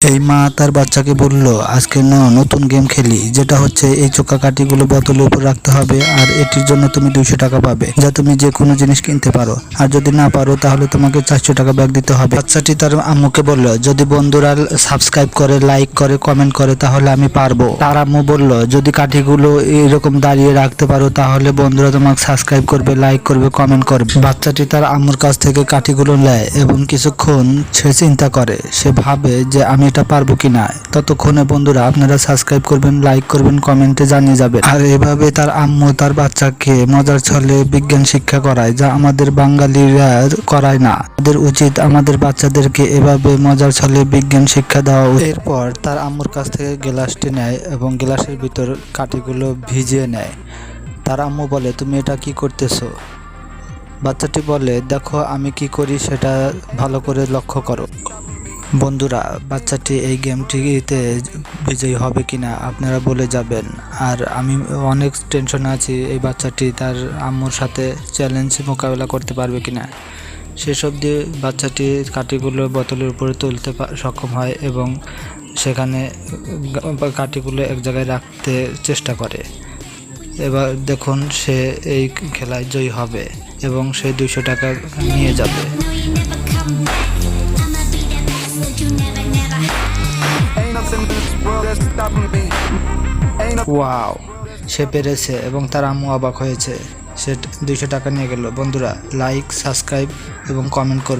এই মা তার বাচ্চাকে বলল, আজকে নতুন গেম খেলি, যেটা হচ্ছে এই চোখা কাঠিগুলো বোতলের উপর রাখতে হবে আর এটির জন্য তুমি 200 টাকা পাবে, যা তুমি যে কোনো জিনিস কিনতে পারো। আর যদি না পারো তাহলে তোমাকে 400 টাকা ব্যাক দিতে হবে। বাচ্চাটি তার আম্মুকে বলল, যদি বন্ধুরা সাবস্ক্রাইব করে, লাইক করে, কমেন্ট করে তাহলে আমি পারবো। তার আম্মু বলল, যদি কাঠিগুলো এরকম দাঁড়িয়ে রাখতে পারো তাহলে বন্ধুরা তোমাকে সাবস্ক্রাইব করবে, লাইক করবে, কমেন্ট করবে। বাচ্চাটি তার আম্মুর কাছ থেকে কাঠিগুলো নেয় এবং কিছুক্ষণ সে চিন্তা করে, সে ভাবে যে আমি এটা পারবো কিনা। ততক্ষণে বন্ধুরা আপনারা সাবস্ক্রাইব করবেন, লাইক করবেন, কমেন্টে জানিয়ে যাবেন। আর এভাবে তার আম্মু তার বাচ্চাকে মজার ছলে বিজ্ঞান শিক্ষা করায়, যা আমাদের বাঙালিরা করায় না। আমাদের উচিত আমাদের বাচ্চাদেরকে এভাবে মজার ছলে বিজ্ঞান শিক্ষা দেওয়া। এরপর তার আম্মুর কাছ থেকে গ্লাসটি নেয় এবং গ্লাসের ভিতর কাঠিগুলো ভিজিয়ে নেয়। তার আম্মু বলে, তুমি এটা কি করতেছো? বাচ্চাটি বলে, দেখো আমি কি করি সেটা ভালো করে লক্ষ্য করো। বন্ধুরা, বাচ্চাটি এই গেমটিতে বিজয়ী হবে কিনা আপনারা বলে যাবেন। আর আমি অনেক টেনশনে আছি, এই বাচ্চাটি তার আম্মুর সাথে চ্যালেঞ্জ মোকাবেলা করতে পারবে কিনা। সেসব দিয়ে বাচ্চাটি কাঠিগুলো বোতলের উপরে তুলতে সক্ষম হয় এবং সেখানে কাঠিগুলো এক জায়গায় রাখতে চেষ্টা করে। এবার দেখুন সে এই খেলায় জয়ী হবে এবং সে 200 টাকা নিয়ে যাবে। ওয়াও, সে পেরেছে এবং তার আম্মু অবাক হয়েছে। সে 200 টাকা নিয়ে গেল। বন্ধুরা, লাইক, সাবস্ক্রাইব এবং কমেন্ট করবে।